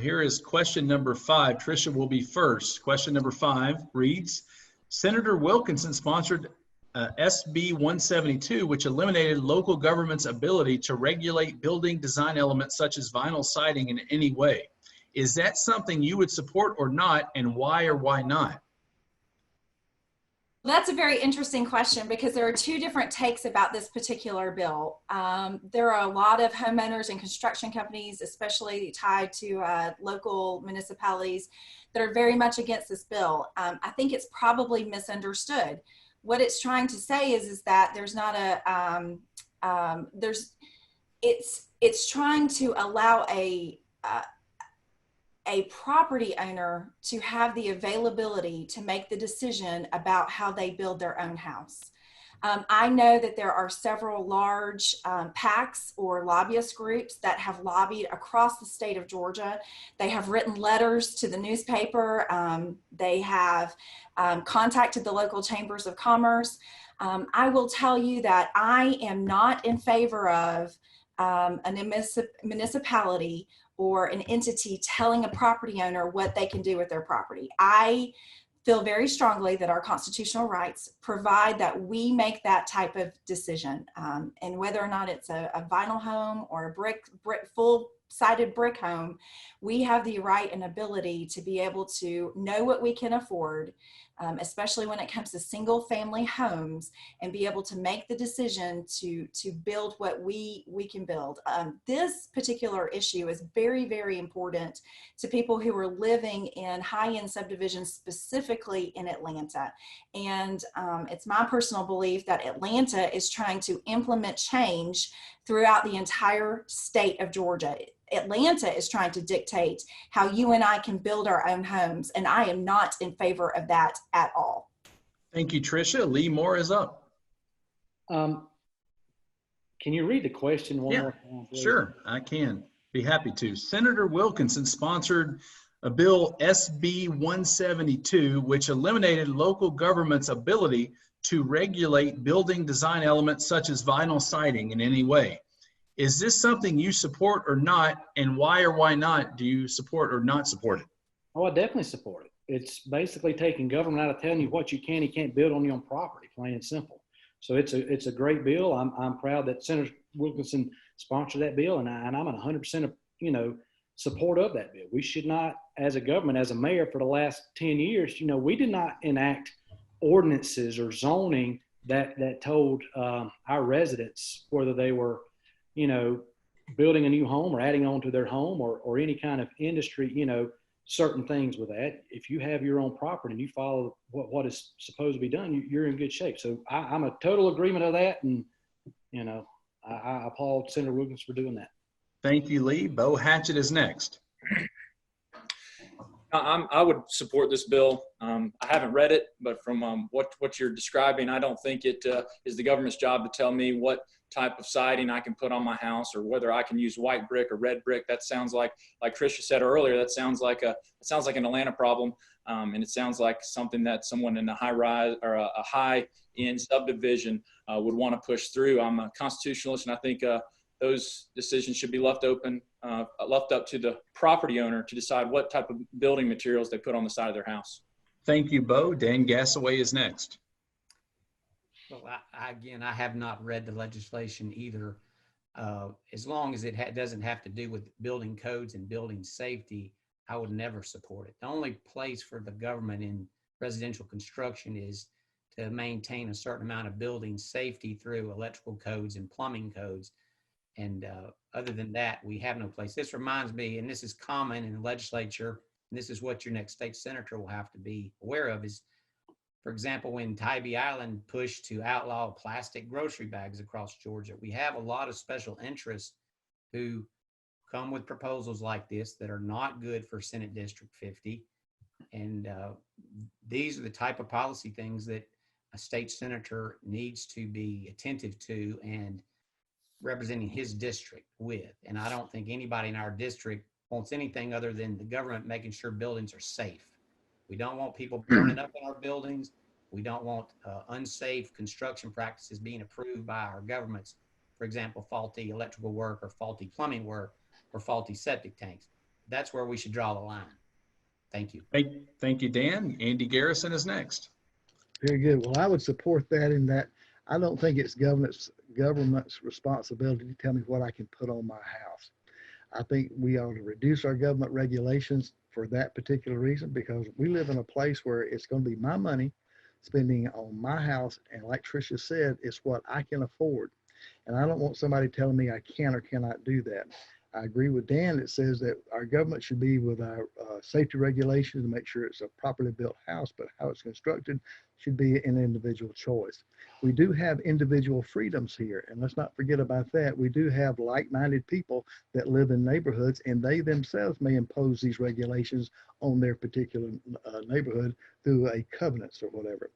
Here is question number 5. Tricia will be first. Question number 5 reads, Senator Wilkinson sponsored SB 172, which eliminated local government's ability to regulate building design elements such as vinyl siding in any way. Is that something you would support or not, and why or why not? That's a very interesting question because there are two different takes about this particular bill. There are a lot of homeowners and construction companies, especially tied to local municipalities, that are very much against this bill. I think it's probably misunderstood. What it's trying to say is that there's not it's trying to allow a property owner to have the availability to make the decision about how they build their own house. I know that there are several large PACs or lobbyist groups that have lobbied across the state of Georgia. They have written letters to the newspaper. They have contacted the local chambers of commerce. I will tell you that I am not in favor of a municipality or an entity telling a property owner what they can do with their property. I feel very strongly that our constitutional rights provide that we make that type of decision. And whether or not it's a vinyl home or a full-sided brick home, we have the right and ability to be able to know what we can afford, especially when it comes to single family homes, and be able to make the decision to build what we can build. This particular issue is very, very important to people who are living in high-end subdivisions, specifically in Atlanta. And it's my personal belief that Atlanta is trying to implement change throughout the entire state of Georgia. Atlanta is trying to dictate how you and I can build our own homes, and I am not in favor of that at all. Thank you, Tricia. Lee Moore is up. Can you read the question one more time, please? Sure, I can. Be happy to. Senator Wilkinson sponsored a bill, SB 172, which eliminated local government's ability to regulate building design elements such as vinyl siding in any way. Is this something you support or not, and why or why not do you support or not support it? Oh, I definitely support it. It's basically taking government out of telling you what you can and can't build on your own property, plain and simple. So it's a great bill. I'm proud that Senator Wilkinson sponsored that bill, and I'm in 100% support of that bill. We should not, as a government, as a mayor for the last 10 years, we did not enact ordinances or zoning that told our residents whether they were building a new home or adding on to their home or any kind of industry, certain things with that. If you have your own property and you follow what is supposed to be done, you're in good shape. So I'm a total agreement of that. And, I applaud Senator Wilkins for doing that. Thank you, Lee. Bo Hatchett is next. I would support this bill. I haven't read it, but from what you're describing, I don't think it is the government's job to tell me what type of siding I can put on my house or whether I can use white brick or red brick. That sounds like Tricia said earlier, that sounds like an Atlanta problem, and it sounds like something that someone in a high-rise or a high-end subdivision would want to push through. I'm a constitutionalist, and I think those decisions should be left up to the property owner to decide what type of building materials they put on the side of their house. Thank you, Bo. Dan Gassaway is next. Well, I have not read the legislation either. As long as it doesn't have to do with building codes and building safety, I would never support it. The only place for the government in residential construction is to maintain a certain amount of building safety through electrical codes and plumbing codes. And other than that, we have no place. This reminds me, and this is common in the legislature, and this is what your next state senator will have to be aware of, is, for example, when Tybee Island pushed to outlaw plastic grocery bags across Georgia, we have a lot of special interests who come with proposals like this that are not good for Senate District 50. And these are the type of policy things that a state senator needs to be attentive to and representing his district with. And I don't think anybody in our district wants anything other than the government making sure buildings are safe. We don't want people burning up in our buildings. We don't want unsafe construction practices being approved by our governments. For example, faulty electrical work or faulty plumbing work or faulty septic tanks. that's where we should draw the line. Thank you. Thank you, Dan. Andy Garrison is next. Very good. Well, I would support that in that I don't think it's government's responsibility to tell me what I can put on my house. I think we ought to reduce our government regulations for that particular reason, because we live in a place where it's going to be my money spending on my house. And like Tricia said, it's what I can afford. And I don't want somebody telling me I can or cannot do that. I agree with Dan that says that our government should be with our safety regulations to make sure it's a properly built house, but how it's constructed should be an individual choice. We do have individual freedoms here, and let's not forget about that. We do have like-minded people that live in neighborhoods, and they themselves may impose these regulations on their particular neighborhood through a covenants or whatever.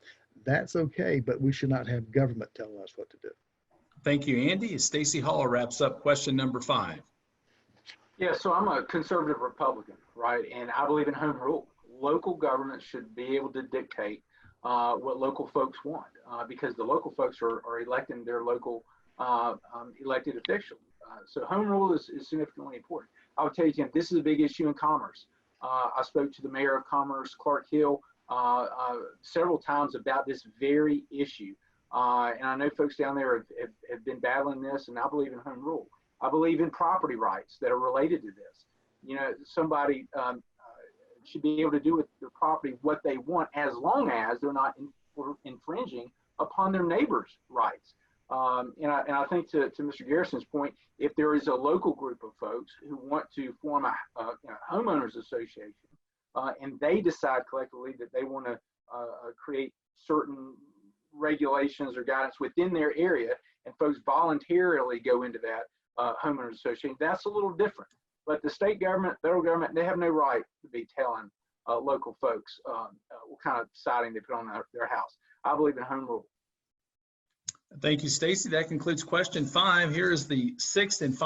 That's okay, but we should not have government telling us what to do. Thank you, Andy. Stacy Hall wraps up question number 5. Yeah, so I'm a conservative Republican, right? And I believe in home rule. Local governments should be able to dictate what local folks want because the local folks are electing their local elected officials. So home rule is significantly important. I would tell you, Tim, this is a big issue in Commerce. I spoke to the mayor of Commerce, Clark Hill, several times about this very issue. And I know folks down there have been battling this, and I believe in home rule. I believe in property rights that are related to this. You know, somebody should be able to do with their property what they want, as long as they're not infringing upon their neighbors' rights. And I think to Mr. Garrison's point, if there is a local group of folks who want to form a homeowners association, and they decide collectively that they want to create certain regulations or guidance within their area, and folks voluntarily go into that homeowners association, that's a little different. But the state government, federal government, they have no right to be telling local folks what kind of siding they put on their house. I believe in home rule. Thank you, Stacy. That concludes question 5. Here is the 6th and final